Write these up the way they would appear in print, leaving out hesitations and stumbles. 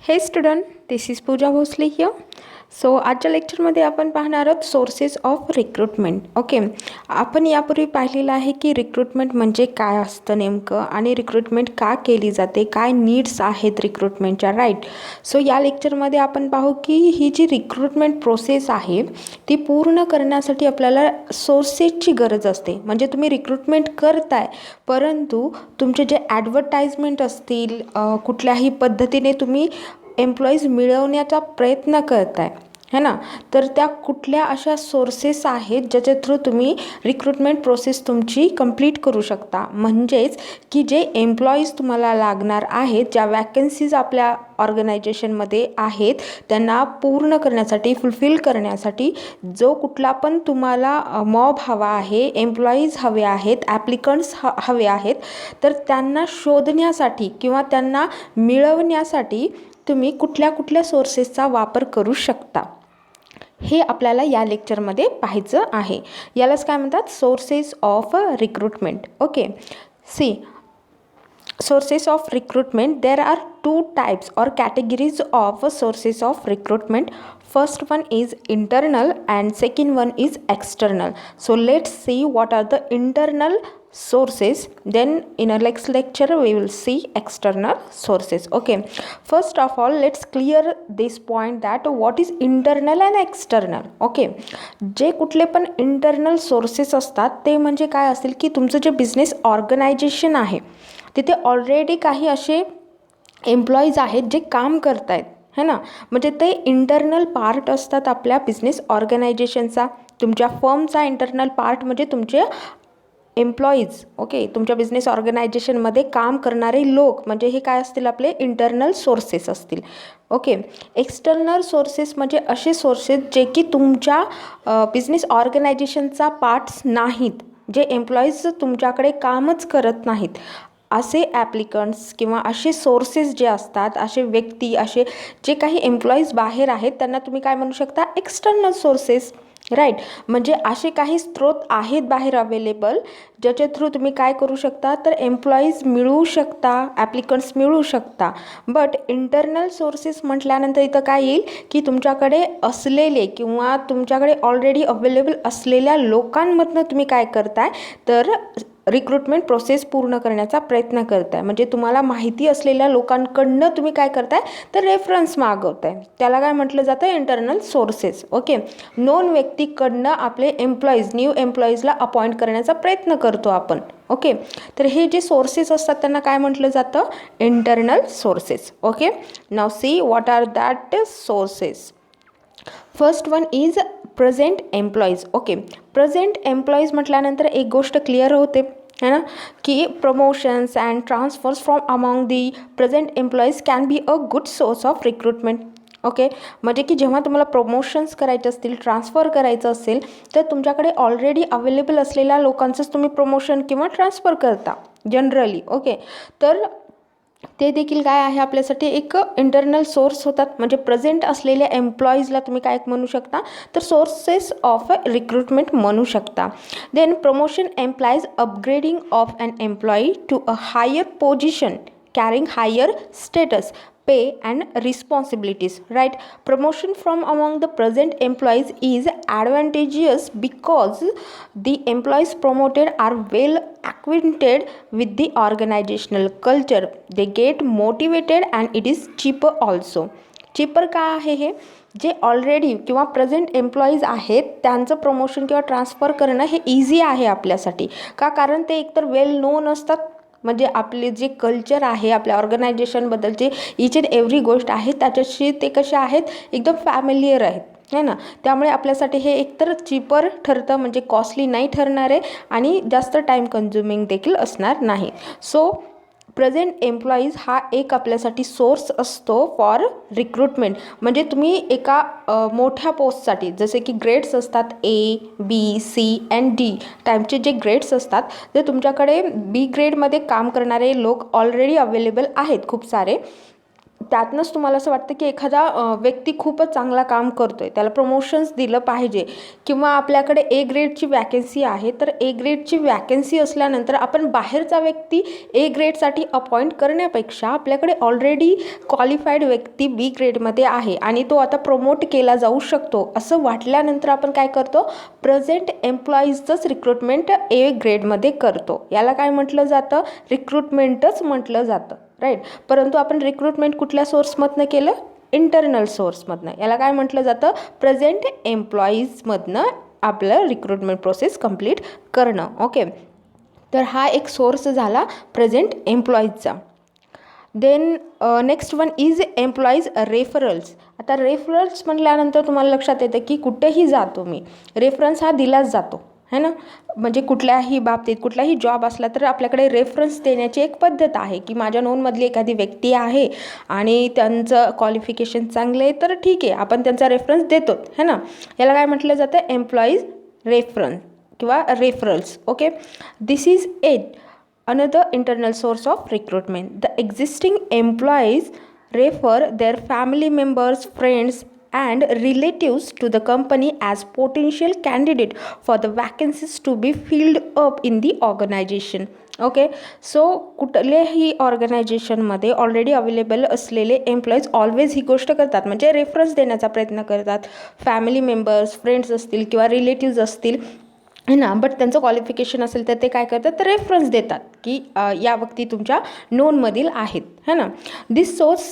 हे student, this is Pooja Bhosale here. So आजच्या लेक्चरमध्ये आपण पाहणार आहोत सोर्सेस ऑफ रिक्रुटमेंट. ओके, आपण यापूर्वी पाहिलेलं आहे की रिक्रुटमेंट म्हणजे काय असतं नेमकं आणि रिक्रुटमेंट का केली जाते, काय नीड्स आहेत रिक्रुटमेंटच्या, राईट. सो या लेक्चरमध्ये आपण पाहू की ही जी रिक्रुटमेंट प्रोसेस आहे ती पूर्ण करण्यासाठी आपल्याला सोर्सेसची गरज असते. म्हणजे तुम्ही रिक्रुटमेंट करताय, परंतु तुमचे जे ॲडव्हर्टाइजमेंट असतील, कुठल्याही पद्धतीने तुम्ही एम्प्लॉईज मिळवण्याचा प्रयत्न करताय है ना, तर त्या कुठल्या अशा सोर्सेस आहेत ज्याच्या थ्रू तुम्ही रिक्रुटमेंट प्रोसेस तुमची कंप्लीट करू शकता. म्हणजेच की जे एम्प्लॉईज तुम्हाला लागणार आहेत, ज्या वॅकन्सीज आपल्या ऑर्गनायझेशनमध्ये आहेत त्यांना पूर्ण करण्यासाठी, फुलफिल करण्यासाठी जो कुठला पण तुम्हाला मॉब हवा आहे, एम्प्लॉईज हवे आहेत, ॲप्लिकंट्स हवे आहेत, तर त्यांना शोधण्यासाठी किंवा त्यांना मिळवण्यासाठी तुम्ही कुठल्या कुठल्या सोर्सेसचा वापर करू शकता, हे आपल्याला या लेक्चरमध्ये पाहायचं आहे. यालाच काय म्हणतात, sources of recruitment. Okay, see, sources of recruitment, there are two types or categories of sources of recruitment. First one is internal and second one is external. So let's see what are the internal sources, then in our next lecture we will see external sources. Okay, first of all let's clear this point that what is internal and external. Okay, जे कुठले पण internal sources असतात ते म्हणजे काय असेल की तुमचं जे बिझनेस ऑर्गनायझेशन आहे तिथे ऑलरेडी काही असे एम्प्लॉईज आहेत जे काम करत आहेत है ना, म्हणजे ते इंटरनल पार्ट असतात आपल्या बिझनेस ऑर्गनायझेशनचा. तुमच्या फर्मचा इंटरनल पार्ट म्हणजे तुमचे एम्प्लॉईज. ओके, तुमच्या बिझनेस ऑर्गनायझेशनमध्ये काम करणारे लोक म्हणजे हे काय असतील, आपले इंटरनल सोर्सेस असतील. ओके, एक्सटर्नल सोर्सेस म्हणजे असे सोर्सेस जे की तुमच्या बिझनेस ऑर्गनायझेशनचा पार्ट्स नाहीत, जे एम्प्लॉईज तुमच्याकडे कामच करत नाहीत, असे ॲप्लिकंट्स किंवा असे सोर्सेस जे असतात, असे व्यक्ती, असे जे काही एम्प्लॉईज बाहेर आहेत त्यांना तुम्ही काय म्हणू शकता, एक्सटर्नल सोर्सेस, राईट. म्हणजे असे काही स्रोत आहेत बाहेर अवेलेबल ज्याच्या थ्रू तुम्ही काय करू शकता, तर एम्प्लॉईज मिळवू शकता, ॲप्लिकंट्स मिळवू शकता. बट इंटरनल सोर्सेस म्हटल्यानंतर इथं काय येईल की तुमच्याकडे असलेले किंवा तुमच्याकडे ऑलरेडी अवेलेबल असलेल्या लोकांमधनं तुम्ही काय करताय, तर रिक्रुटमेंट प्रोसेस पूर्ण करण्याचा प्रयत्न करताय. म्हणजे तुम्हाला माहिती असलेल्या लोकांकडनं तुम्ही काय करताय, तर रेफरन्स मागवताय. त्याला काय म्हटलं जातं, इंटरनल सोर्सेस. ओके, नोन व्यक्तीकडनं आपले एम्प्लॉईज, न्यू एम्प्लॉईजला अपॉइंट करण्याचा प्रयत्न करतो आपण. ओके, तर हे जे सोर्सेस असतात त्यांना काय म्हटलं जातं, internal sources. Okay, now see what are that sources. First one is present employees. Okay, present employees म्हटल्यानंतर एक गोष्ट क्लिअर होते है ना, की promotions and transfers from among the present employees can be a good source of recruitment. Okay, म्हणजे की जेव्हा तुम्हाला प्रमोशन्स करायचे असतील, ट्रान्सफर करायचं असेल, तर तुमच्याकडे ऑलरेडी अवेलेबल असलेल्या लोकांचंच तुम्ही प्रमोशन किंवा ट्रान्सफर करता जनरली. ओके, तर ते देखील काय आहे आपल्यासाठी एक इंटरनल सोर्स होतात. म्हणजे प्रेझेंट असलेल्या एम्प्लॉईजला तुम्ही काय म्हणू शकता, तर सोर्सेस ऑफ रिक्रुटमेंट म्हणू शकता. Then promotion employees upgrading of an employee to a higher position carrying higher status, pay and responsibilities, right. Promotion from among the present employees is advantageous because the employees promoted are well acquainted with the organizational culture, they get motivated and it is cheaper also. Cheaper का आहे हे, जे already किंवा present employees आहेत त्यांचं promotion किंवा transfer करणं हे इझी आहे आपल्यासाठी. का, कारण ते एकतर वेल नोन असतात, म्हणजे आपले जे कल्चर आहे आपल्या ऑर्गनायझेशनबद्दलचे इच अँड एव्हरी गोष्ट आहे त्याच्याशी ते कसे आहेत, एकदम फॅमिलियर आहेत है ना. त्यामुळे आपल्यासाठी हे एकतर चीपर ठरतं, म्हणजे कॉस्टली नाही ठरणार आहे आणि जास्त टाईम कन्झ्युमिंग देखील असणार नाही. सो प्रेझेंट एम्प्लॉईज हा एक आपल्यासाठी सोर्स असतो फॉर रिक्रुटमेंट. म्हणजे तुम्ही एका मोठ्या पोस्टसाठी, जसे की ग्रेड्स असतात A, B, C and D टाईपचे जे ग्रेड्स असतात, ते तुमच्याकडे B ग्रेडमध्ये काम करणारे लोक ऑलरेडी अवेलेबल आहेत खूप सारे, त्यातनंच तुम्हाला असं वाटतं की एखादा व्यक्ती खूपच चांगला काम करतो आहे, त्याला प्रमोशन्स दिलं पाहिजे, किंवा आपल्याकडे ए ग्रेडची वॅकन्सी आहे, तर ए ग्रेडची वॅकन्सी असल्यानंतर आपण बाहेरचा व्यक्ती ए ग्रेडसाठी अपॉइंट करण्यापेक्षा आपल्याकडे ऑलरेडी क्वालिफाईड व्यक्ती बी ग्रेडमध्ये आहे आणि तो आता प्रमोट केला जाऊ शकतो असं वाटल्यानंतर आपण काय करतो, प्रेझेंट एम्प्लॉईजचंच रिक्रुटमेंट ए ग्रेडमध्ये करतो. याला काय म्हटलं जातं, रिक्रुटमेंटच म्हटलं जातं, राईट. परंतु आपण रिक्रुटमेंट कुठल्या सोर्समधनं केलं, इंटरनल सोर्समधनं. याला काय म्हटलं जातं, प्रेझेंट एम्प्लॉईजमधनं आपलं रिक्रुटमेंट प्रोसेस कंप्लीट करणं. ओके, तर हा एक सोर्स झाला प्रेझेंट एम्प्लॉईजचा. Then next one is employees referrals. आता रेफरल्स म्हटल्यानंतर तुम्हाला लक्षात येतं की कुठेही जातो मी, रेफरन्स हा दिलाच जातो, है ना. म्हणजे कुठल्याही बाबतीत कुठलाही जॉब असला तर आपल्याकडे रेफरन्स देण्याची एक पद्धत आहे की माझ्या नोनमधली एखादी व्यक्ती आहे आणि त्यांचं क्वालिफिकेशन चांगलं आहे, तर ठीक आहे, आपण त्यांचा रेफरन्स देतो, है ना. याला काय म्हटलं जातं, एम्प्लॉईज रेफरन्स किंवा referrals. Okay, this is it. Another internal source of recruitment. The existing employees refer their family members, friends, and relatives to the company as potential candidate for the vacancies to be filled up in the organization. Okay, so कुठल्याही ऑर्गनायझेशनमध्ये already available असलेले employees always ही गोष्ट करतात, म्हणजे reference देण्याचा प्रयत्न करतात. Family members, friends असतील किंवा रिलेटिव्ज असतील, है ना, बट त्यांचं क्वालिफिकेशन असेल तर ते काय करतात, तर रेफरन्स देतात की या व्यक्ती तुमच्या नोनमधील आहेत, है ना. This source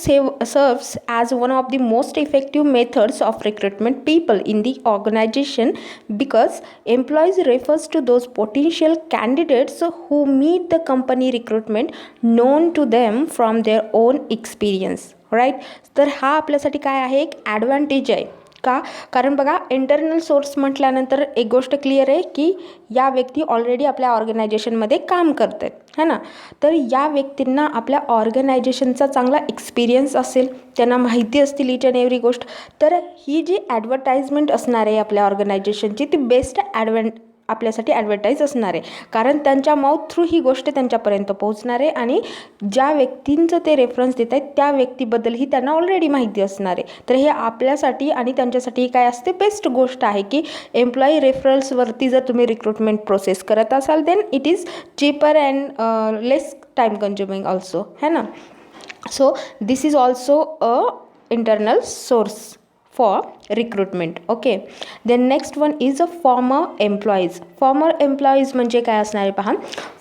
serves as one of the most effective methods of recruitment people in the organisation because employees refers to those potential candidates who meet the company recruitment known to them from their own experience, right. तर हा आपल्यासाठी काय आहे, एक advantage आहे. का, कारण बघा, इंटरनल सोर्स म्हटल्यानंतर एक गोष्ट क्लिअर आहे की या व्यक्ती ऑलरेडी आपल्या ऑर्गनायझेशनमध्ये काम करत आहेत, है ना. तर या व्यक्तींना आपल्या ऑर्गनायझेशनचा चांगला एक्सपिरियन्स असेल, त्यांना माहिती असतील इच अँड एव्हरी गोष्ट, तर ही जी ॲडव्हर्टाईजमेंट असणार आहे आपल्या ऑर्गनायझेशनची ती बेस्ट आपल्यासाठी ॲडव्हर्टाईज असणार आहे, कारण त्यांच्या माउथ थ्रू ही गोष्ट त्यांच्यापर्यंत पोहोचणार आहे आणि ज्या व्यक्तींचं ते रेफरन्स देत आहेत त्या व्यक्तीबद्दलही त्यांना ऑलरेडी माहिती असणार आहे. तर हे आपल्यासाठी आणि त्यांच्यासाठी काय असते, बेस्ट गोष्ट आहे की एम्प्लॉई रेफरल्सवरती जर तुम्ही रिक्रुटमेंट प्रोसेस करत असाल then it is cheaper and less time consuming also, है ना. So this is also a internal source for recruitment. Okay, then next one is a former employees. Former employees म्हणजे काय असणार आहे पहा,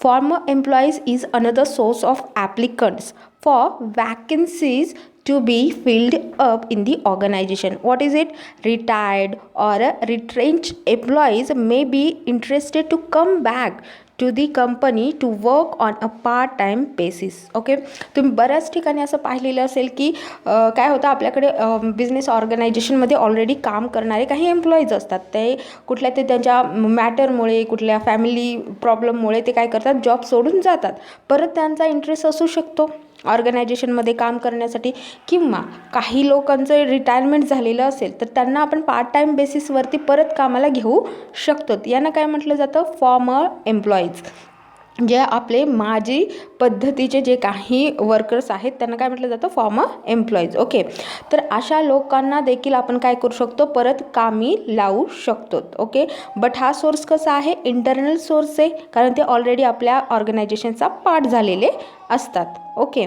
former employees is another source of applicants for vacancies to be filled up in the organization. What is it? Retired or retrenched employees may be interested to come back to the company to work on a part time basis. Okay, तुम्ही बऱ्याच ठिकाणी असं पाहिलेलं असेल की काय होतं, आपल्याकडे बिझनेस ऑर्गनायझेशनमध्ये ऑलरेडी काम करणारे काही एम्प्लॉईज असतात, ते कुठल्या ते त्यांच्या मॅटरमुळे, कुठल्या फॅमिली प्रॉब्लेममुळे ते काय करतात, जॉब सोडून जातात. परत त्यांचा इंटरेस्ट असू शकतो ऑर्गनायझेशनमध्ये काम करण्यासाठी, किंवा काही लोकांचं रिटायरमेंट झालेलं असेल तर त्यांना आपण पार्ट टाईम बेसिसवरती परत कामाला घेऊ शकतो. यांना काय म्हटलं जातं, फॉर्मर एम्प्लॉईज. जे आपले माजी पद्धतीचे जे काही वर्कर्स आहेत त्यांना काय म्हटलं जातं, फॉर्मर एम्प्लॉईज. ओके, तर अशा लोकांना देखील आपण काय करू शकतो, परत कामी लावू शकतो. ओके, बट हा सोर्स कसा आहे, इंटरनल सोर्स आहे, कारण ते ऑलरेडी आपल्या ऑर्गनायझेशनचा पार्ट झालेले असतात. ओके,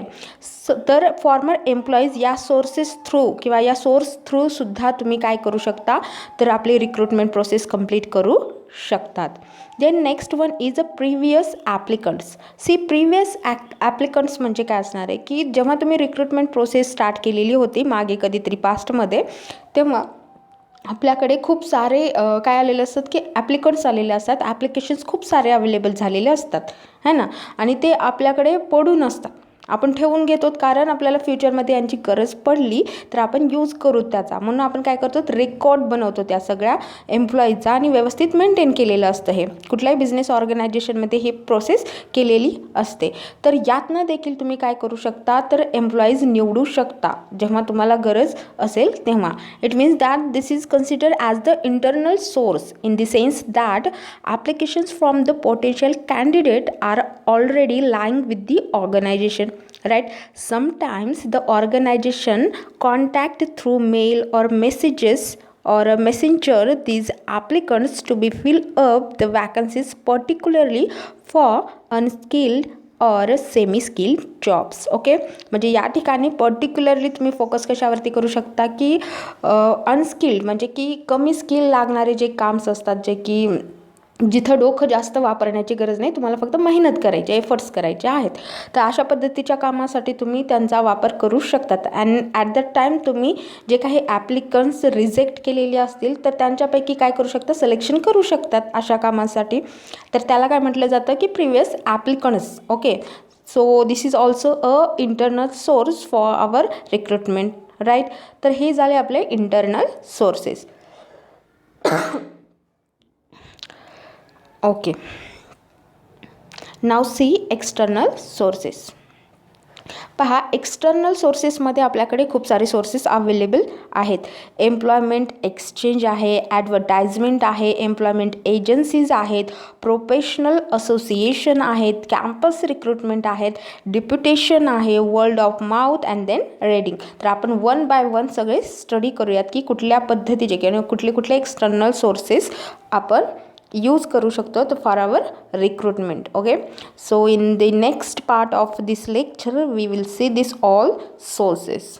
तर फॉर्मर एम्प्लॉईज या सोर्सेस थ्रू किंवा या सोर्स थ्रू सुद्धा तुम्ही काय करू शकता, तर आपली रिक्रुटमेंट प्रोसेस कंप्लीट करू शकतात. Then next one is a previous applicants. See, previous applicants म्हणजे काय असणार आहे की जेव्हा तुम्ही रिक्रुटमेंट प्रोसेस स्टार्ट केलेली होती मागे कधीतरी पास्टमध्ये, तेव्हा आपल्याकडे खूप सारे काय आलेले असतात की ॲप्लिकंट्स आलेले असतात, ॲप्लिकेशन्स खूप सारे अवेलेबल झालेले असतात, है ना, आणि ते आपल्याकडे पडून असतात, आपण ठेवून घेतो, कारण आपल्याला फ्युचरमध्ये यांची गरज पडली तर आपण यूज करू त्याचा, म्हणून आपण काय करतो, रेकॉर्ड बनवतो त्या सगळ्या एम्प्लॉईजचा आणि व्यवस्थित मेंटेन केलेलं असतं. हे कुठल्याही बिझनेस ऑर्गनायझेशनमध्ये ही प्रोसेस केलेली असते. तर यातनं देखील तुम्ही काय करू शकता, तर एम्प्लॉईज निवडू शकता जेव्हा तुम्हाला गरज असेल तेव्हा. It means that this is considered as the internal source in the sense that applications from the potential candidate are already lying with the organisation. right? Sometimes the organization contact through mail or messages or a messenger these applicants to be fill up the vacancies particularly for unskilled और semi skilled jobs. Okay, म्हणजे या ठिकाणी particularly तुम्ही focus कशावरती करू शकता की unskilled म्हणजे की कमी स्किल लागणारे जे काम्स असतात, जे की जिथं डोकं जास्त वापरण्याची गरज नाही, तुम्हाला फक्त मेहनत करायची, एफर्ट्स करायचे आहेत, तर अशा पद्धतीच्या कामासाठी तुम्ही त्यांचा वापर करू शकतात. अँड ॲट दॅट टाईम तुम्ही जे काही ॲप्लिकंट्स रिजेक्ट केलेले असतील तर त्यांच्यापैकी काय करू शकता, सिलेक्शन करू शकतात अशा कामासाठी. तर त्याला काय म्हटलं जातं की previous applicants. Okay, so this is also a internal source for our recruitment, right. तर हे झाले आपले इंटरनल सोर्सेस. ओके, नाव सी एक्सटर्नल सोर्सेस. पहा, एक्सटर्नल सोर्सेसमध्ये आपल्याकडे खूप सारे सोर्सेस अवेलेबल आहेत. एम्प्लॉयमेंट एक्सचेंज आहे, ॲडव्हर्टाइजमेंट आहे, एम्प्लॉयमेंट एजन्सीज आहेत, प्रोफेशनल असोसिएशन आहेत, कॅम्पस रिक्रुटमेंट आहेत, डिप्युटेशन आहे, world of mouth and then raiding. तर आपण वन बाय वन सगळे स्टडी करूयात की कुठल्या पद्धतीचे किंवा कुठले कुठले एक्सटर्नल सोर्सेस आपण यूज करू शकतो तो for our recruitment. Okay, so in the next part of this lecture we will see this all sources.